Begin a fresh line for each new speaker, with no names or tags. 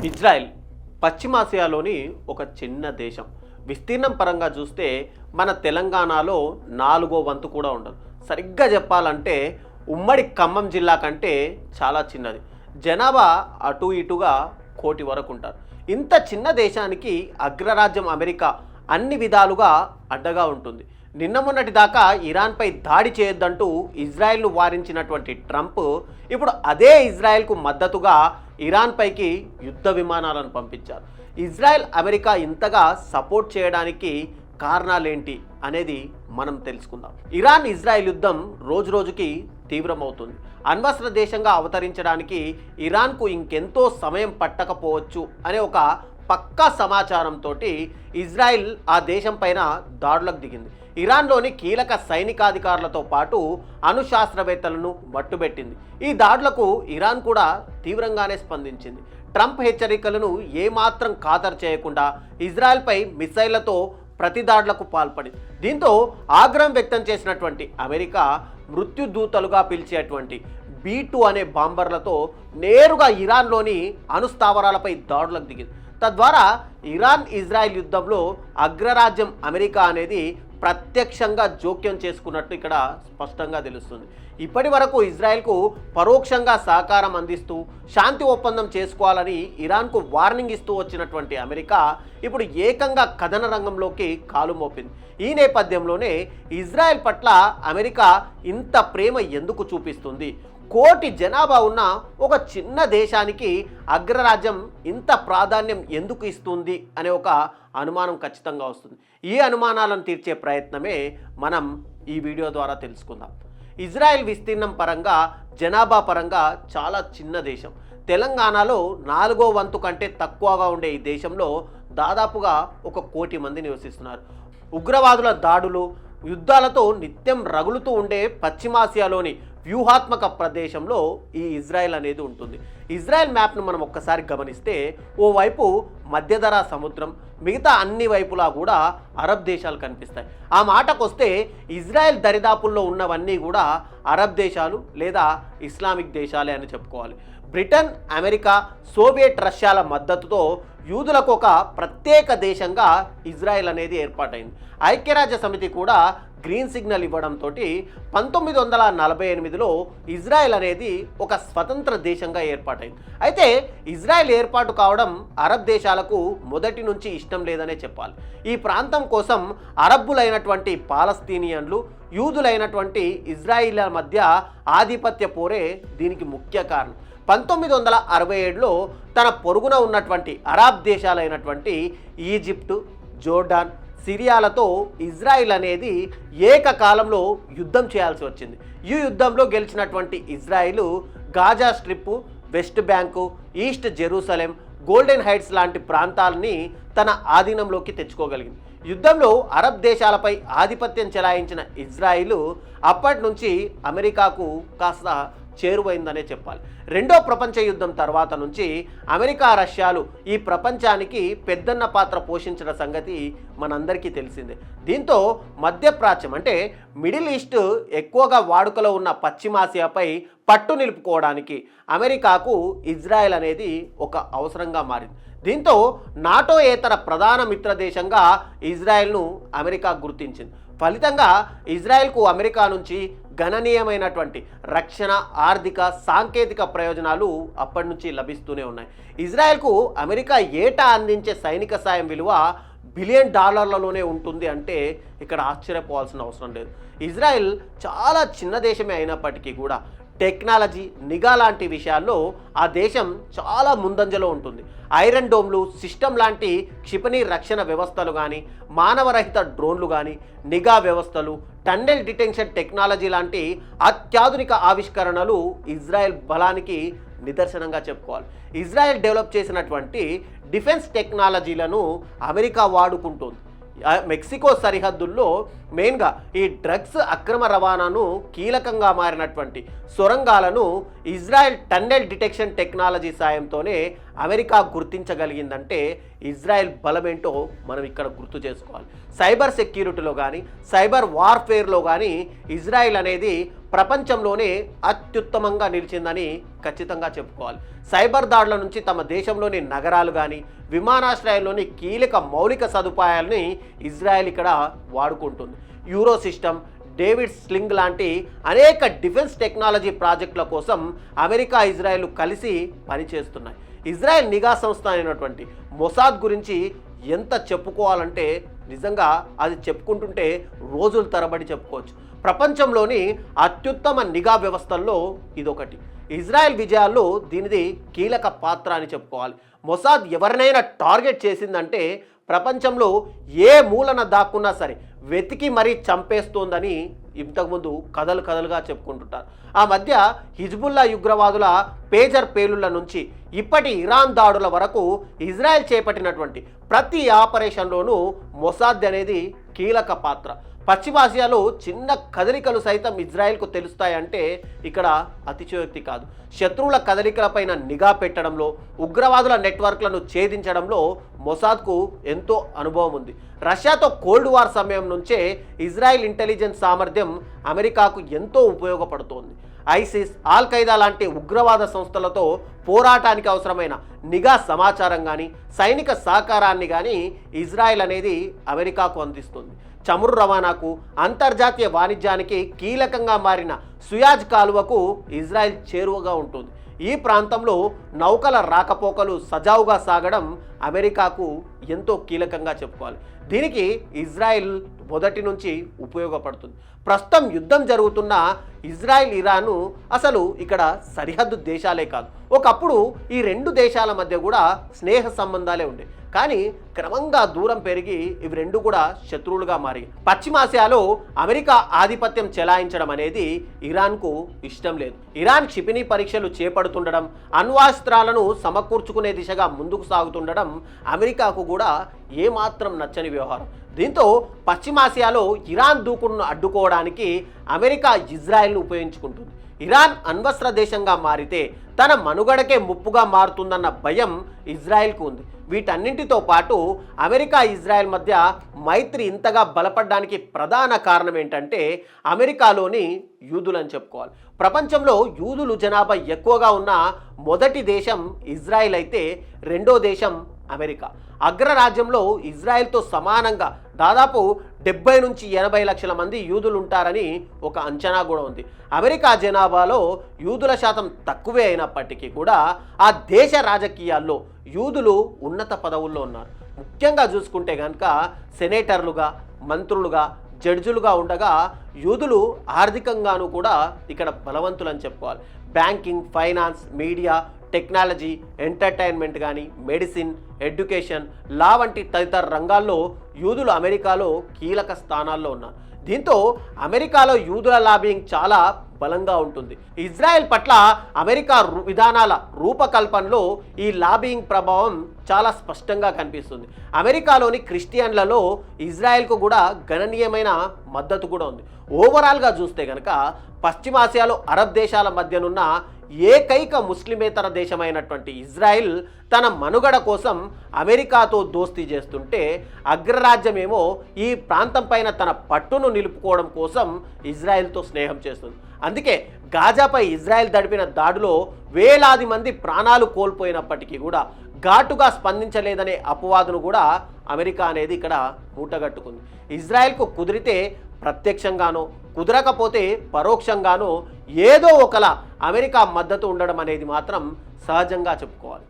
Israel పశ్చిమాసియాలోని ఒక చిన్న దేశం. విస్తీర్ణం పరంగా చూస్తే మన తెలంగాణలో 4వ వంతు కూడా ఉండదు. సరిగ్గా చెప్పాలంటే ఉమ్మడి ఖమ్మం జిల్లా కంటే చాలా చిన్నది. జనాభా అటు ఇటుగా 1 కోటి వరకు ఉంటారు. ఇంత చిన్న దేశానికి అగ్రరాజ్యం అమెరికా అన్ని విధాలుగా అడ్డగా ఉంటుంది. నిన్న మొన్నటి దాకా ఇరాన్పై దాడి చేయొద్దంటూ ఇజ్రాయెల్ను వారించినటువంటి ట్రంప్ ఇప్పుడు అదే ఇజ్రాయెల్కు మద్దతుగా ఇరాన్పైకి యుద్ధ విమానాలను పంపించారు. ఇజ్రాయెల్ అమెరికా ఇంతగా సపోర్ట్ చేయడానికి కారణాలేంటి అనేది మనం తెలుసుకుందాం. ఇరాన్ ఇజ్రాయెల్ యుద్ధం రోజు రోజుకి తీవ్రమవుతుంది. అణ్వస్త్ర దేశంగా అవతరించడానికి ఇరాన్కు ఇంకెంతో సమయం పట్టకపోవచ్చు అనే ఒక పక్కా సమాచారంతో ఇజ్రాయెల్ ఆ దేశం పైన దాడులకు దిగింది. ఇరాన్లోని కీలక సైనికాధికారులతో పాటు అణుశాస్త్రవేత్తలను మట్టుబెట్టింది. ఈ దాడులకు ఇరాన్ కూడా తీవ్రంగానే స్పందించింది. ట్రంప్ హెచ్చరికలను ఏమాత్రం ఖాతరు చేయకుండా ఇజ్రాయెల్పై మిసైళ్లతో ప్రతిదాడులకు పాల్పడింది. దీంతో ఆగ్రహం వ్యక్తం చేసినటువంటి అమెరికా మృత్యుదూతలుగా పిలిచేటువంటి B-2 అనే బాంబర్లతో నేరుగా ఇరాన్లోని అణుస్థావరాలపై దాడులకు దిగింది. తద్వారా ఇరాన్ ఇజ్రాయెల్ యుద్ధంలో అగ్రరాజ్యం అమెరికా అనేది ప్రత్యక్షంగా జోక్యం చేసుకున్నట్టు ఇక్కడ స్పష్టంగా తెలుస్తుంది. ఇప్పటి వరకు ఇజ్రాయెల్కు పరోక్షంగా సహకారం అందిస్తూ శాంతి ఒప్పందం చేసుకోవాలని ఇరాన్కు వార్నింగ్ ఇస్తూ వచ్చినటువంటి అమెరికా ఇప్పుడు ఏకంగా కథన రంగంలోకి కాలు మోపింది. ఈ నేపథ్యంలోనే ఇజ్రాయెల్ పట్ల అమెరికా ఇంత ప్రేమ ఎందుకు చూపిస్తుంది? 1 కోటి జనాభా ఉన్న ఒక చిన్న దేశానికి అగ్రరాజ్యం ఇంత ప్రాధాన్యం ఎందుకు ఇస్తుంది అనే ఒక అనుమానం ఖచ్చితంగా వస్తుంది. ఈ అనుమానాలను తీర్చే ప్రయత్నమే మనం ఈ వీడియో ద్వారా తెలుసుకుందాం. ఇజ్రాయెల్ విస్తీర్ణం పరంగా జనాభా పరంగా చాలా చిన్న దేశం. తెలంగాణలో 4వ వంతు కంటే తక్కువగా ఉండే ఈ దేశంలో దాదాపుగా 1 కోటి మంది నివసిస్తున్నారు. ఉగ్రవాదుల దాడులు యుద్ధాలతో నిత్యం రగులుతూ ఉండే పశ్చిమాసియాలోని వ్యూహాత్మక ప్రదేశంలో ఈ ఇజ్రాయెల్ అనేది ఉంటుంది. ఇజ్రాయెల్ మ్యాప్ను మనం ఒక్కసారి గమనిస్తే ఓవైపు మధ్యధరా సముద్రం, మిగతా అన్ని వైపులా కూడా అరబ్ దేశాలు కనిపిస్తాయి. ఆ మాటకొస్తే ఇజ్రాయెల్ దరిదాపుల్లో ఉన్నవన్నీ కూడా అరబ్ దేశాలు లేదా ఇస్లామిక్ దేశాలే అని చెప్పుకోవాలి. బ్రిటన్, అమెరికా, సోవియట్ రష్యాల మద్దతుతో యూదులకు ఒక ప్రత్యేక దేశంగా ఇజ్రాయెల్ అనేది ఏర్పాటైంది. ఐక్యరాజ్య సమితి కూడా గ్రీన్ సిగ్నల్ ఇవ్వడంతో 1948లో ఇజ్రాయెల్ అనేది ఒక స్వతంత్ర దేశంగా ఏర్పాటైంది. అయితే ఇజ్రాయెల్ ఏర్పాటు కావడం అరబ్ దేశాలకు మొదటి నుంచి ఇష్టం లేదనే చెప్పాలి. ఈ ప్రాంతం కోసం అరబ్బులైనటువంటి పాలస్తీనియన్లు, యూదులైనటువంటి ఇజ్రాయిలీల మధ్య ఆధిపత్య పోరే దీనికి ముఖ్య కారణం. 1967లో తన పొరుగున ఉన్నటువంటి అరబ్ దేశాలైనటువంటి ఈజిప్టు, జోర్డాన్, సిరియాలతో ఇజ్రాయిల్ అనేది ఏకకాలంలో యుద్ధం చేయాల్సి వచ్చింది. ఈ యుద్ధంలో గెలిచినటువంటి Israel Gaza strip, west bank, east Jerusalem, golden heights లాంటి ప్రాంతాలని తన ఆధీనంలోకి తెచ్చుకోగలిగింది. యుద్ధంలో అరబ్ దేశాలపై ఆధిపత్యం చెలాయించిన ఇజ్రాయిల్ అప్పటి నుంచి అమెరికాకు కాస్త చేరువైందనే చెప్పాలి. 2వ ప్రపంచ యుద్ధం తర్వాత నుంచి అమెరికా, రష్యాలు ఈ ప్రపంచానికి పెద్దన్న పాత్ర పోషించిన సంగతి మనందరికీ తెలిసిందే. దీంతో మధ్యప్రాచ్యం అంటే మిడిల్ ఈస్ట్ ఎక్కువగా వాడుకలో ఉన్న పశ్చిమాసియాపై పట్టు నిలుపుకోవడానికి అమెరికాకు ఇజ్రాయెల్ అనేది ఒక అవసరంగా మారింది. దీంతో నాటోయేతర ప్రధాన మిత్ర దేశంగా ఇజ్రాయెల్ను అమెరికా గుర్తించింది. ఫలితంగా ఇజ్రాయెల్కు అమెరికా నుంచి గణనీయమైనటువంటి రక్షణ, ఆర్థిక, సాంకేతిక ప్రయోజనాలు అప్పటి నుంచి లభిస్తూనే ఉన్నాయి. ఇజ్రాయెల్కు అమెరికా ఏటా అందించే సైనిక సాయం విలువ $1 బిలియన్ ఉంటుంది అంటే ఇక్కడ ఆశ్చర్యపోవాల్సిన అవసరం లేదు. ఇజ్రాయెల్ చాలా చిన్న దేశమే అయినప్పటికీ కూడా టెక్నాలజీ, నిఘా లాంటి విషయాల్లో ఆ దేశం చాలా ముందంజలో ఉంటుంది. ఐరన్ డోమ్లు, సిస్టమ్ లాంటి క్షిపణి రక్షణ వ్యవస్థలు కానీ, మానవరహిత డ్రోన్లు కానీ, నిఘా వ్యవస్థలు, టన్నెల్ డిటెన్షన్ టెక్నాలజీ లాంటి అత్యాధునిక ఆవిష్కరణలు ఇజ్రాయెల్ బలానికి నిదర్శనంగా చెప్పుకోవాలి. ఇజ్రాయెల్ డెవలప్ చేసినటువంటి డిఫెన్స్ టెక్నాలజీలను అమెరికా వాడుకుంటుంది. మెక్సికో సరిహద్దుల్లో మెయిన్గా ఈ డ్రగ్స్ అక్రమ రవాణాను కీలకంగా మారినటువంటి సొరంగాలను ఇజ్రాయెల్ టన్నెల్ డిటెక్షన్ టెక్నాలజీ సాయంతోనే అమెరికా గుర్తించగలిగిందంటే ఇజ్రాయెల్ బలమేంటో మనం ఇక్కడ గుర్తు చేసుకోవాలి. సైబర్ సెక్యూరిటీలో కానీ సైబర్ వార్ఫేర్లో కానీ ఇజ్రాయిల్ అనేది ప్రపంచంలోనే అత్యుత్తమంగా నిలిచిందని ఖచ్చితంగా చెప్పుకోవాలి. సైబర్ దాడుల నుంచి తమ దేశంలోని నగరాలు కానీ విమానాశ్రయాల్లోని కీలక మౌలిక సదుపాయాలని ఇజ్రాయెల్ ఇక్కడ వాడుకుంటుంది. యూరో సిస్టమ్, డేవిడ్ స్లింగ్ లాంటి అనేక డిఫెన్స్ టెక్నాలజీ ప్రాజెక్టుల కోసం అమెరికా, ఇజ్రాయెల్ కలిసి పనిచేస్తున్నాయి. ఇజ్రాయెల్ నిఘా సంస్థ అయినటువంటి మొసాద్ గురించి ఎంత చెప్పుకోవాలంటే నిజంగా అది చెప్పుకుంటుంటే రోజుల తరబడి చెప్పుకోవచ్చు. ప్రపంచంలోని అత్యుత్తమ నిఘా వ్యవస్థల్లో ఇదొకటి. ఇజ్రాయెల్ విజయాల్లో దీనిది కీలక పాత్ర అని చెప్పుకోవాలి. మొసాద్ ఎవరినైనా టార్గెట్ చేసిందంటే ప్రపంచంలో ఏ మూలన దాక్కున్నా సరే వెతికి మరీ చంపేస్తోందని ఇంతకుముందు కథలుగా చెప్పుకుంటుంటారు. ఆ మధ్య హిజ్బుల్లా ఉగ్రవాదుల పేజర్ పేలుళ్ల నుంచి ఇప్పటి ఇరాన్ దాడుల వరకు ఇజ్రాయెల్ చేపట్టినటువంటి ప్రతి ఆపరేషన్లోనూ మొసాద్ అనేది కీలక పాత్ర. పశ్చిమాసియాలో చిన్న కదలికలు సైతం ఇజ్రాయెల్కు తెలుస్తాయంటే ఇక్కడ అతిశయోక్తి కాదు. శత్రువుల కదలికలపైన నిఘా పెట్టడంలో, ఉగ్రవాదుల నెట్వర్క్లను ఛేదించడంలో మొసాద్కు ఎంతో అనుభవం ఉంది. రష్యాతో కోల్డ్ వార్ సమయం నుంచే ఇజ్రాయెల్ ఇంటెలిజెన్స్ సామర్థ్యం అమెరికాకు ఎంతో ఉపయోగపడుతోంది. ఐసిస్, ఆల్ ఖైదా లాంటి ఉగ్రవాద సంస్థలతో పోరాటానికి అవసరమైన నిఘా సమాచారం కానీ సైనిక సహకారాన్ని కానీ ఇజ్రాయెల్ అనేది అమెరికాకు అందిస్తుంది. చమురు రవాణాకు, అంతర్జాతీయ వాణిజ్యానికి కీలకంగా మారిన సుయాజ్ కాలువకు ఇజ్రాయెల్ చేరువగా ఉంటుంది. ఈ ప్రాంతంలో నౌకల రాకపోకలు సజావుగా సాగడం అమెరికాకు ఎంతో కీలకంగా చెప్పుకోవాలి. దీనికి ఇజ్రాయెల్ మొదటి నుంచి ఉపయోగపడుతుంది. ప్రస్తుతం యుద్ధం జరుగుతున్న ఇజ్రాయెల్, ఇరాన్ అసలు ఇక్కడ సరిహద్దు దేశాలే కాదు. ఒకప్పుడు ఈ రెండు దేశాల మధ్య కూడా స్నేహ సంబంధాలే ఉండే. కానీ క్రమంగా దూరం పెరిగి ఇవి రెండు కూడా శత్రువులుగా మారి పశ్చిమాసియాలో అమెరికా ఆధిపత్యం చెలాయించడం అనేది ఇరాన్కు ఇష్టం లేదు. ఇరాన్ క్షిపణి పరీక్షలు చేపడుతుండడం, అణ్వాస్త్రాలను సమకూర్చుకునే దిశగా ముందుకు సాగుతుండడం అమెరికాకు కూడా ఏమాత్రం నచ్చని వ్యవహారం. దీంతో పశ్చిమాసియాలో ఇరాన్ దూకుడును అడ్డుకోవడానికి అమెరికా ఇజ్రాయెల్ను ఉపయోగించుకుంటుంది. ఇరాన్ అణ్వస్త్ర దేశంగా మారితే తన మనుగడకే ముప్పుగా మారుతుందన్న భయం ఇజ్రాయెల్కు ఉంది. వీటన్నింటితో పాటు అమెరికా, ఇజ్రాయెల్ మధ్య మైత్రి ఇంతగా బలపడడానికి ప్రధాన కారణం ఏంటంటే అమెరికాలోని యూదులు అని చెప్పుకోవాలి. ప్రపంచంలో యూదులు జనాభా ఎక్కువగా ఉన్న మొదటి దేశం ఇజ్రాయెల్ అయితే రెండో దేశం అమెరికా. అగ్రరాజ్యంలో ఇజ్రాయెల్తో సమానంగా దాదాపు 70 నుంచి 80 లక్షల మంది యూదులు ఉంటారని ఒక అంచనా కూడా ఉంది. అమెరికా జనాభాలో యూదుల శాతం తక్కువే అయినప్పటికీ కూడా ఆ దేశ రాజకీయాల్లో యూదులు ఉన్నత పదవుల్లో ఉన్నారు. ముఖ్యంగా చూసుకుంటే కనుక సెనేటర్లుగా, మంత్రులుగా, జడ్జిలుగా ఉండగా యూదులు ఆర్థికంగాను కూడా ఇక్కడ బలవంతులని చెప్పుకోవాలి. Banking, finance, media, technology, entertainment కానీ మెడిసిన్, ఎడ్యుకేషన్, లా వంటి తదితర రంగాల్లో యూదులు అమెరికాలో కీలక స్థానాల్లో ఉన్నారు. దీంతో అమెరికాలో యూదుల లాబింగ్ చాలా బలంగా ఉంటుంది. ఇజ్రాయెల్ పట్ల అమెరికా విధానాల రూపకల్పనలో ఈ లాబింగ్ ప్రభావం చాలా స్పష్టంగా కనిపిస్తుంది. అమెరికాలోని క్రిస్టియన్లలో ఇజ్రాయెల్కు కూడా గణనీయమైన మద్దతు కూడా ఉంది. ఓవరాల్గా చూస్తే కనుక పశ్చిమాసియాలో అరబ్ దేశాల మధ్యనున్న ఏకైక ముస్లిమేతర దేశమైనటువంటి ఇజ్రాయెల్ తన మనుగడ కోసం అమెరికాతో దోస్తీ చేస్తుంటే అగ్రరాజ్యమేమో ఈ ప్రాంతం పైన తన పట్టును నిలుపుకోవడం కోసం ఇజ్రాయెల్తో స్నేహం చేస్తుంది. అందుకే గాజాపై ఇజ్రాయెల్ దడిపిన దాడిలో వేలాది మంది ప్రాణాలు కోల్పోయినప్పటికీ కూడా ఘాటుగా స్పందించలేదనే అపవాదును కూడా అమెరికా అనేది ఇక్కడ మూటగట్టుకుంది. ఇజ్రాయెల్కు కుదిరితే ప్రత్యక్షంగానో, కుదరకపోతే పరోక్షంగానో ఏదో ఒకలా అమెరికా మద్దతు ఉండడం అనేది మాత్రం సహజంగా చెప్పుకోవాలి.